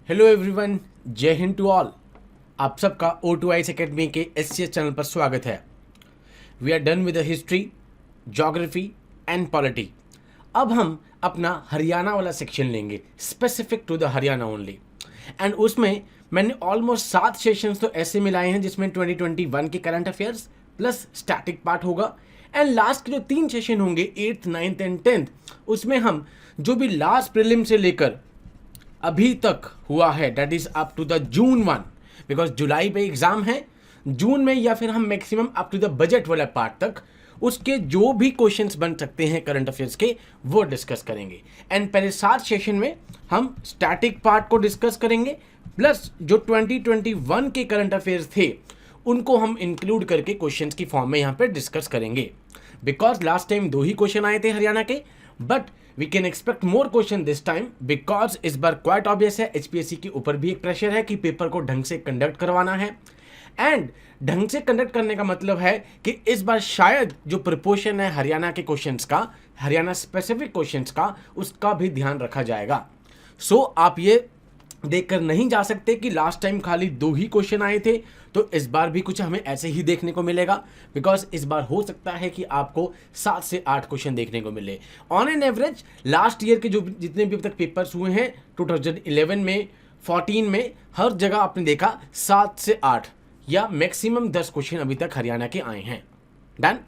Hello everyone, जय Hind to all. आप सबका O2IS एकेडमी के SCS चैनल पर स्वागत है। We are done with the history, geography and polity. अब हम अपना हरियाणा वाला सेक्शन लेंगे, specific to the Haryana only. And उसमें मैंने ऑलमोस्ट 7 सेशंस तो ऐसे मिलाए हैं जिसमें 2021 के current affairs plus static part होगा। एंड लास्ट के जो 3 सेशन होंगे 8th, 9th एंड 10th, उसमें हम जो भी लास्ट प्रीलिम से लेकर अभी तक हुआ है, that is up to the June 1, because जुलाई पे एग्जाम है, जून में या फिर हम maximum up to the budget वाला पार्ट तक उसके जो भी क्वेश्चंस बन सकते हैं करंट अफेयर्स के वो डिस्कस करेंगे। एंड पहले 7 सेशन में हम स्टैटिक पार्ट को डिस्कस करेंगे, प्लस जो 2021 के करंट अफेयर्स थे उनको हम इंक्लूड करके क्वेश्चंस की फॉर्म में यहाँ पे डिस्कस करेंगे। बिकॉज लास्ट टाइम 2 ही क्वेश्चन आए थे हरियाणा के, but we can expect more question this time, because इस बार क्वाइट ऑब्वियस है HPSC के ऊपर भी एक प्रेशर है कि पेपर को ढंग से कंडक्ट करवाना है। एंड ढंग से कंडक्ट करने का मतलब है कि इस बार शायद जो प्रपोर्शन है हरियाणा के क्वेश्चंस का, हरियाणा स्पेसिफिक क्वेश्चंस का, उसका भी ध्यान रखा जाएगा। सो आप ये देखकर नहीं जा सकते कि लास्ट टाइम खाली 2 ही क्वेश्चन आए थे, तो इस बार भी कुछ हमें ऐसे ही देखने को मिलेगा। बिकॉज इस बार हो सकता है कि आपको 7 से 8 क्वेश्चन देखने को मिले। On an average last year के जो जितने भी अब तक पेपर्स हुए हैं 2011 में, 14 में, हर जगह आपने देखा 7 से 8 या मैक्सिमम 10 क्वेश्चन अभी तक हरियाणा के आए हैं। डन।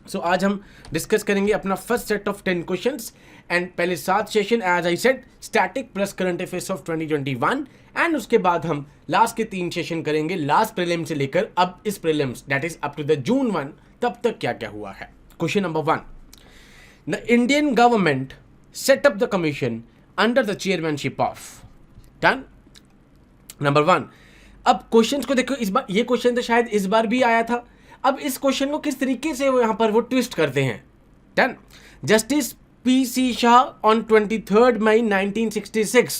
सो आज हम डिस्कस करेंगे अपना first set of 10 questions. And पहले 7 session as I said static plus current affairs of 2021। And उसके बाद हम लास्ट के 3 सेशन करेंगे, लास्ट प्रीलिम से लेकर अब इस prelims that is up to the June 1 तब तक क्या क्या हुआ है। Question number 1, the Indian government set up the commission under the chairmanship of. Done. Number 1। अब क्वेश्चंस को देखो, इस बार ये क्वेश्चन तो शायद इस बार भी आया था। अब इस क्वेश्चन को किस तरीके से वो यहां पर वो ट्विस्ट करते हैं। Done. Justice PC Shah on 23rd May 1966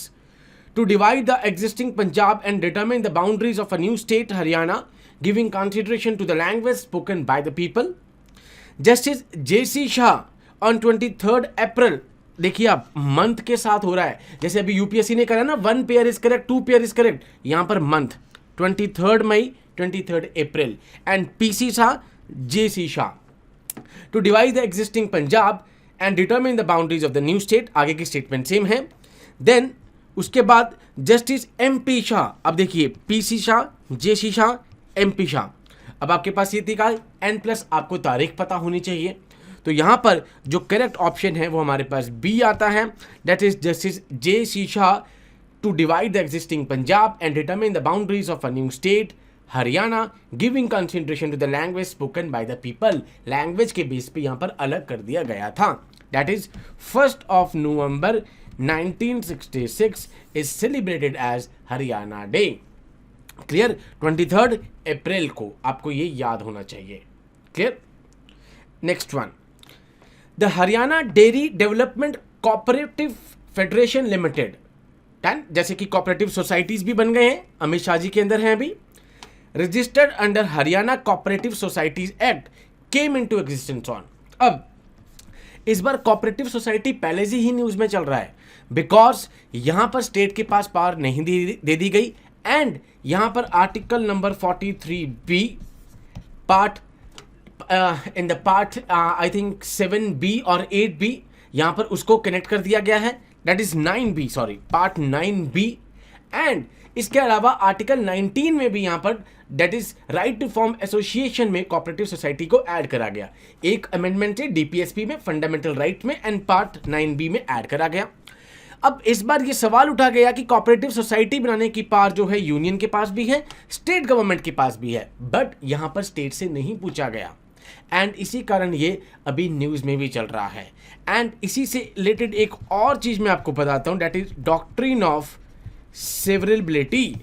to divide the existing Punjab and determine the boundaries of a new state Haryana, giving consideration to the language spoken by the people. Justice JC Shah on 23rd April, देखिए आप month के साथ हो रहा है, जैसे अभी UPSC ने करा ना 1 pair is correct, 2 pair is correct, यहां पर month 23rd May, 23rd April, and PC Shah, JC Shah to divide the existing Punjab and determine the boundaries of the new state। आगे की स्टेटमेंट सेम है। Then उसके बाद justice MP Shah, अब देखिए PC Shah, JC Shah, MP Shah. अब आपके पास ये तरीका N प्लस आपको तारीख पता होनी चाहिए, तो यहां पर जो करेक्ट ऑप्शन है वो हमारे पास B आता है, that is justice JC Shah to divide the existing Punjab and determine the boundaries of a new state Haryana, giving consideration to the language spoken by the people. Language के बेस पे यहां पर अलग कर दिया गया था। That is 1 November 1966 is celebrated as Haryana day. Clear. 23rd April को आपको ये याद होना चाहिए। Clear. Next one, the Haryana dairy development cooperative federation limited. Done. जैसे कि कोऑपरेटिव सोसाइटीज भी बन गए हैं, अमित शाह जी के अंदर हैं अभी। Registered under Haryana cooperative societies act came into existence on. अब इस बार कोऑपरेटिव सोसाइटी पहले से ही न्यूज में चल रहा है, बिकॉज यहां पर स्टेट के पास पावर नहीं दे दी गई। एंड यहां पर article number 43B part in the part I think 7B और 8B, यहां पर उसको कनेक्ट कर दिया गया है, that is 9B, sorry part 9B। And इसके अलावा आर्टिकल 19 में भी यहां पर that is right to form association में कोऑपरेटिव सोसाइटी को ऐड करा गया। एक अमेंडमेंट से DPSP में, फंडामेंटल राइट में, एंड पार्ट 9B में ऐड करा गया। अब इस बार ये सवाल उठा गया कि कोऑपरेटिव सोसाइटी बनाने की पावर जो है यूनियन के पास भी है, स्टेट गवर्नमेंट के पास भी है, बट यहां पर स्टेट से नहीं पूछा गया। एंड इसी कारण ये अभी न्यूज में भी चल रहा है। एंड इसी से रिलेटेड एक और चीज मैं आपको बताता हूं, that is doctrine of severability.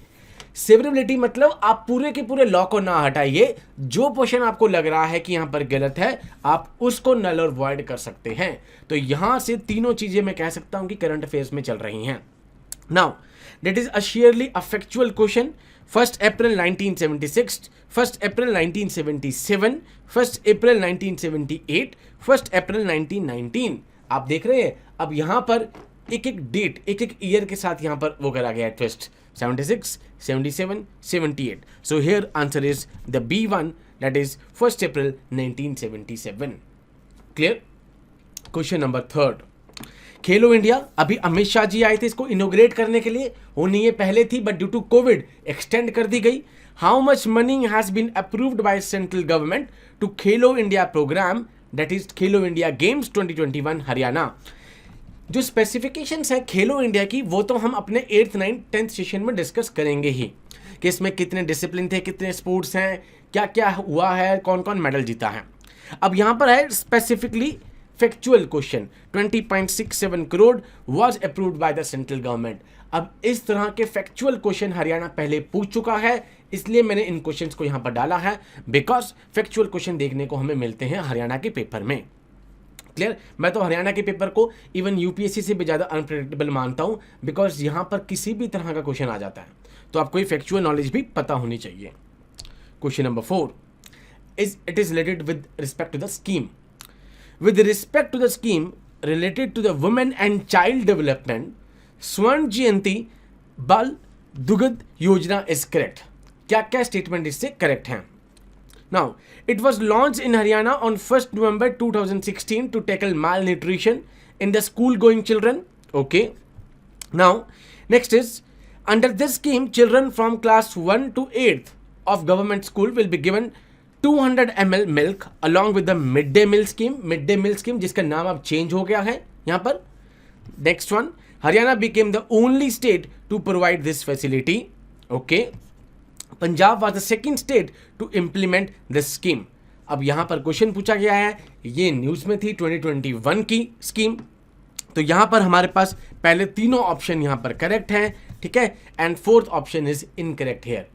Severability मतलब आप पूरे के पूरे लॉ को ना हटाइए, जो पोर्शन आपको लग रहा है कि यहां पर गलत है आप उसको नल और वॉइड कर सकते हैं। तो यहां से तीनों चीजें मैं कह सकता हूं कि करंट अफेयर्स में चल रही हैं। Now that is a sheerly a factual question. 1 April 1976, 1 April 1977, 1 April 1978, 1 April 1919। आप देख रहे हैं अब यहां पर एक एक डेट, एक एक ईयर के साथ यहाँ पर वो करा गया है twist, 76, 77, 78. So here answer is the B1, that is 1st April 1977. Clear? Question number 3. Khelo India, अभी अमित शाह जी आए थे इसको इनोग्रेट करने के लिए, होनी ये पहले थी but due to covid extend कर दी गई. How much money has been approved by central government to Khelo India program, that is Khelo India games 2021 Haryana. जो स्पेसिफिकेशंस है खेलो इंडिया की वो तो हम अपने 8th 9th 10th सेशन में डिस्कस करेंगे ही, कि इसमें कितने डिसिप्लिन थे, कितने स्पोर्ट्स हैं, क्या क्या हुआ है, कौन कौन मेडल जीता है. अब यहाँ पर है specifically factual question, 20.67 crore was approved by the central government. अब इस तरह के फैक्चुअल क्वेश्चन हरियाणा पहले पूछ चुका है, इसलिए मैंने इन क्वेश्चंस को यहाँ पर डाला है, बिकॉज फैक्चुअल क्वेश्चन देखने को हमें मिलते हैं हरियाणा के पेपर में. क्लियर? मैं तो हरियाणा के पेपर को इवन यूपीएससी से भी ज़्यादा अनप्रेडिक्टेबल मानता हूँ, बिकॉज यहाँ पर किसी भी तरह का क्वेश्चन आ जाता है, तो आपको ये फैक्चुअल नॉलेज भी पता होनी चाहिए. Question number 4 it is related with respect to the scheme. With respect to the scheme related to the women and child development, Swarna Jayanti बाल दुग्ध योजना इज करेक्ट. क्या क्या स्टेटमेंट इससे करेक्ट हैं? Now, it was launched in Haryana on 1st November 2016 to tackle malnutrition in the school-going children. Okay. Now, next is, under this scheme, children from class 1 to 8th of government school will be given 200 ml milk along with the midday meal scheme. Midday meal scheme जिसका नाम अब change हो गया है यहाँ पर. Next one, Haryana became the only state to provide this facility. Okay. Punjab was the second state to implement this scheme. अब यहाँ पर क्वेश्चन पूछा गया है, ये न्यूज़ में थी 2021 की स्कीम, तो यहाँ पर हमारे पास पहले तीनों ऑप्शन यहाँ पर करेक्ट हैं, ठीक है, and 4th option is incorrect here.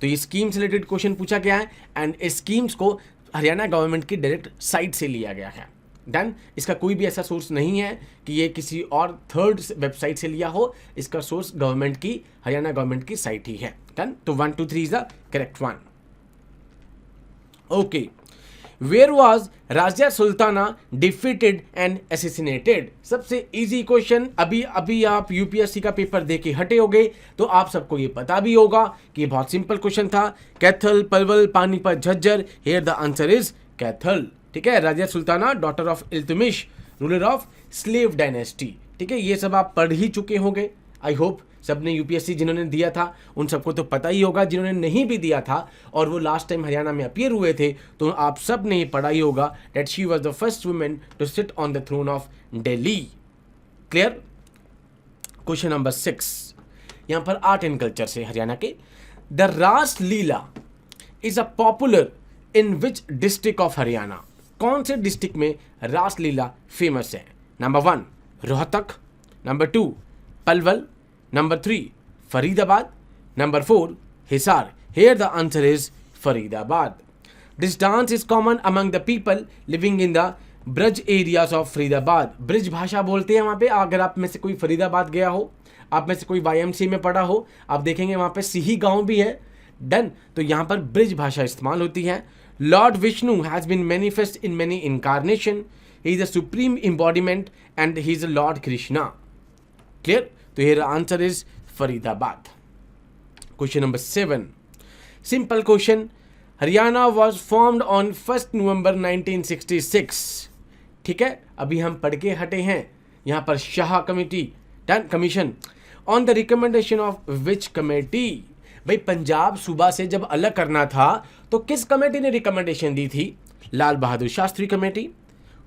तो ये स्कीम से रिलेटेड क्वेश्चन पूछा गया है एंड इस स्कीम्स को हरियाणा गवर्नमेंट की डायरेक्ट साइट से लिया गया है. डन. इसका कोई भी ऐसा सोर्स नहीं है कि ये किसी और थर्ड वेबसाइट से लिया हो, इसका सोर्स गवर्नमेंट की, हरियाणा गवर्नमेंट की साइट ही है. डन. तो 1 2 3 is the correct one. Okay. Where was Razia Sultana defeated and assassinated. सबसे इजी क्वेश्चन. अभी आप यूपीएससी का पेपर दे के हटे होगे तो आप सबको ये पता भी होगा कि ये बहुत सिंपल क्वेश्चन था. Kaithal, Palwal, Panipat, Jhajjar. Here the answer is Kaithal. ठीक है. Razia Sultana, daughter of Iltutmish, ruler of slave dynasty. ठीक है. ये सब आप पढ़ ही चुके होंगे. आई होप सबने यूपीएससी जिन्होंने दिया था उन सबको तो पता ही होगा. जिन्होंने नहीं भी दिया था और वो लास्ट टाइम हरियाणा में अपीयर हुए थे तो आप सब ने ये पढ़ा ही होगा that she was the first women to sit on the throne of Delhi. Clear? Question number 6 यहाँ पर आर्ट एंड कल्चर से हरियाणा के. The Ras Leela is a popular in which district of Haryana. कौन से डिस्ट्रिक्ट में रास लीला फेमस है? Number 1 Rohtak, number 2 Palwal, number 3 Faridabad, number 4 Hisar. Here the answer is Faridabad. This dance is common among the people living in the Braj areas of Faridabad. Bridge भाषा बोलते हैं वहाँ पे. अगर आप में से कोई फरीदाबाद गया हो, आप में से कोई YMCA में पढ़ा हो, आप देखेंगे वहाँ पे सिही गांव भी है. डन. तो यहाँ पर ब्रिज भाषा इस्तेमाल होती है. Lord Vishnu has been manifest in many incarnation. He is the supreme embodiment and he is a Lord Krishna. Clear? तो here the answer is Faridabad. Question number 7. Simple question. Haryana was formed on 1st November 1966. ठीक है. अभी हम पढ़ के हटे हैं. यहाँ पर Shah committee commission on the recommendation of which committee. भाई पंजाब सूबा से जब अलग करना था तो किस कमेटी ने रिकमेंडेशन दी थी? Lal Bahadur Shastri committee,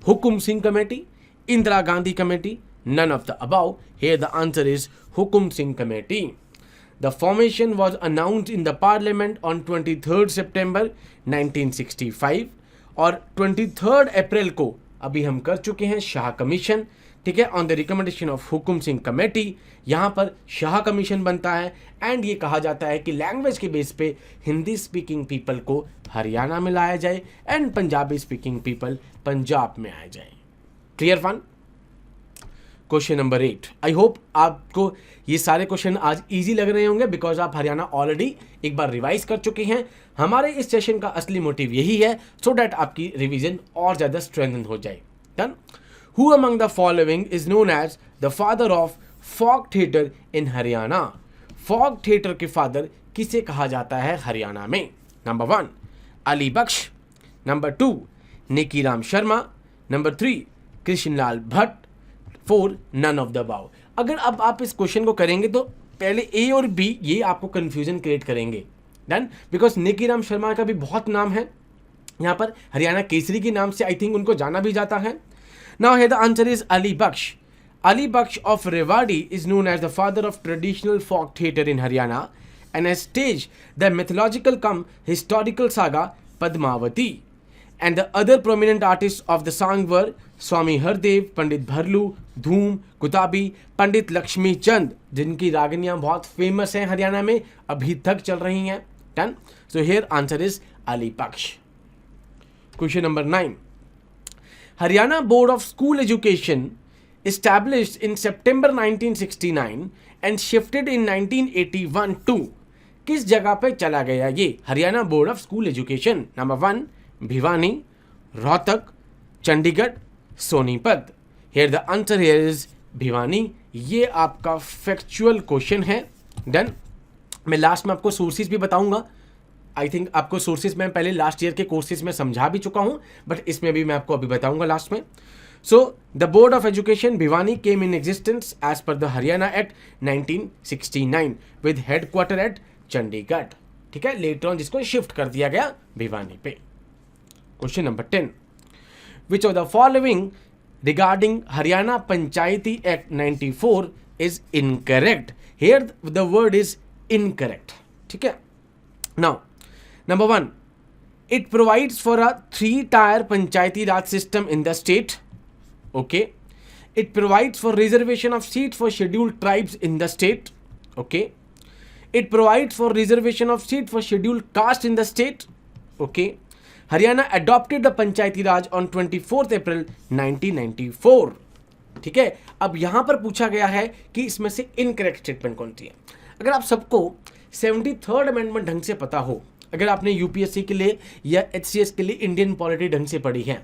Hukam Singh committee, Indira Gandhi committee. None of the above. Here the answer is Hukum Singh Committee. The formation was announced in the Parliament on 23rd September 1965 और 23rd अप्रैल को अभी हम कर चुके हैं शाह कमीशन. ठीक है. On the recommendation of Hukum Singh committee. यहाँ पर शाह कमीशन बनता है एंड ये कहा जाता है कि लैंग्वेज के बेस पे हिंदी स्पीकिंग पीपल को हरियाणा में लाया जाए and Punjabi speaking people Punjab में आए जाए. Clear one? Question number 8. I hope आपको ये सारे क्वेश्चन आज इजी लग रहे होंगे बिकॉज आप हरियाणा ऑलरेडी एक बार रिवाइज कर चुके हैं. हमारे इस सेशन का असली मोटिव यही है सो डैट आपकी रिवीजन और ज़्यादा स्ट्रेंथन हो जाए. Done. Who among the following is known as the father of folk theatre in Haryana? Folk theatre के फादर किसे कहा जाता है हरियाणा में? Number 1 Ali Bakhsh, number 2 Nikiram Sharma, number 3 Krishnalal Bhatt, 4 none of the above. अगर अब आप इस क्वेश्चन को करेंगे तो पहले ए और बी ये आपको कंफ्यूजन क्रिएट करेंगे, डन, बिकॉज निकीराम शर्मा का भी बहुत नाम है यहाँ पर, हरियाणा केसरी के नाम से आई थिंक उनको जाना भी जाता है। Now here the answer is Ali Bakhsh. Ali Baksh of Rewari is known as the father of traditional folk theatre in Haryana and has staged the mythological cum historical saga Padmavati. And the other prominent artists of the song were Swami Hardev, Pandit Bharlu, Dhoom, Kutabi, Pandit Lakshmi Chand, जिनकी रागनियाँ बहुत famous हैं हरियाणा में, अभी तक चल रही हैं। Done? So here answer is Ali Baksh. Question number 9. Haryana Board of School Education established in September 1969 and shifted in 1981 to किस जगह पे चला गया ये Haryana board of school education? Number 1 Bhiwani, Rohtak, Chandigarh, Sonipat. Here the answer here is Bhiwani. ये आपका factual question है। Done. मैं लास्ट में आपको सोर्सेज भी बताऊंगा। आई थिंक आपको सोर्सेज मैं पहले लास्ट ईयर के कोर्सेज में समझा भी चुका हूं, बट इसमें भी मैं आपको अभी बताऊंगा लास्ट में। So, the Board of Education Bhiwani came in existence as per the Haryana Act 1969 with headquarter at Chandigarh. ठीक है, लेटर ऑन जिसको शिफ्ट कर दिया गया भिवानी पे। Question number 10. Which of the following regarding Haryana Panchayati Act 94 is incorrect? Here the word is incorrect. ठीक है। Now, number 1, it provides for a 3-tier Panchayati Raj system in the state. Okay. It provides for reservation of seats for scheduled tribes in the state. Okay. It provides for reservation of seats for scheduled caste in the state. Okay. Haryana adopted the Panchayati Raj on 24th April 1994. ठीक है। अब यहां पर पूछा गया है कि इसमें से इनकरेक्ट स्टेटमेंट कौन सी है। अगर आप सबको 73rd अमेंडमेंट ढंग से पता हो, अगर आपने यूपीएससी के लिए या एचसीएस के लिए इंडियन पॉलिटी ढंग से पढ़ी है,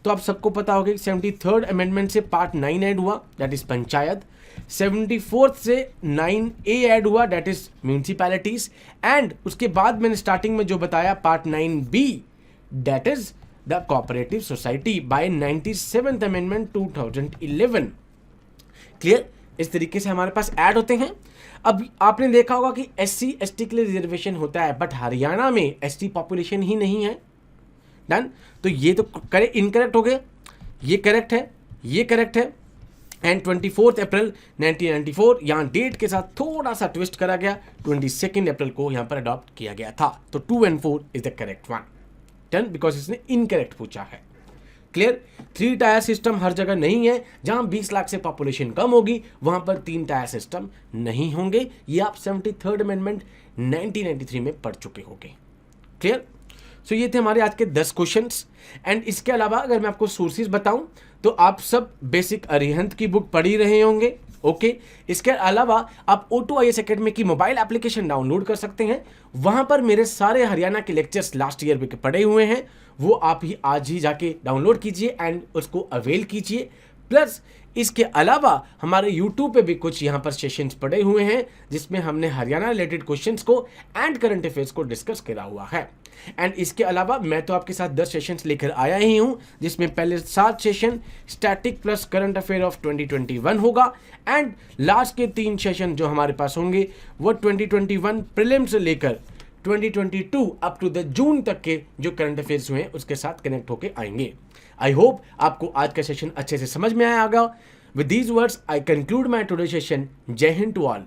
तो आप सबको पता होगा कि 73rd अमेंडमेंट से पार्ट 9 ऐड हुआ, दैट इज पंचायत। 74th से 9A ऐड हुआ, दैट इज म्यूनिसिपैलिटीज। एंड उसके बाद मैंने स्टार्टिंग में जो बताया part 9B, that is the cooperative society bye 97th amendment 2011। Clear? इस तरीके से हमारे पास ऐड होते हैं। अब आपने देखा होगा कि SC ST के लिए रिजर्वेशन होता है, बट हरियाणा में ST पॉपुलेशन ही नहीं है। डन। तो ये तो करे इनकरेक्ट हो गए, ये करेक्ट है, ये करेक्ट है। एंड 24 अप्रैल 1994 यहाँ डेट के साथ थोड़ा सा ट्विस्ट करा गया, 22 अप्रैल को यहाँ पर अडॉप्ट किया गया था। तो 2 and 4 is the correct one. Done, because इसने इनकरेक्ट पूछा है। क्लियर? 3 टायर सिस्टम हर जगह नहीं है। जहां 20 लाख से पॉपुलेशन कम होगी वहां पर 3 टायर सिस्टम नहीं होंगे। ये आप 73rd अमेंडमेंट 1993 में पढ़ चुके होंगे। क्लियर? सो ये थे हमारे आज के 10 क्वेश्चंस। एंड इसके अलावा अगर मैं आपको सोर्सेज बताऊं तो आप सब बेसिक अरिहंत की बुक पढ़ ही रहे होंगे। ओके। इसके अलावा आप O2IAS एकेडमी की मोबाइल एप्लीकेशन डाउनलोड कर सकते हैं। वहां पर मेरे सारे हरियाणा के लेक्चर्स लास्ट ईयर के पढ़े हुए हैं, वो आप ही आज ही जाके डाउनलोड कीजिए एंड उसको अवेल कीजिए। प्लस इसके अलावा हमारे YouTube पे भी कुछ यहाँ पर सेशंस पड़े हुए हैं जिसमें हमने हरियाणा रिलेटेड क्वेश्चंस को एंड करंट अफेयर्स को डिस्कस करा हुआ है। एंड इसके अलावा मैं तो आपके साथ 10 सेशंस लेकर आया ही हूँ, जिसमें पहले 7 session static plus current affair of 2021 होगा एंड लास्ट के 3 सेशन जो हमारे पास होंगे वो 2021 प्रीलिम्स से लेकर 2022 अप टू द जून तक के जो करंट अफेयर्स हुए हैं उसके साथ कनेक्ट होके आएंगे। आई होप आपको आज का सेशन अच्छे से समझ में आया होगा। With these words I conclude my today session. जय हिंद टू ऑल।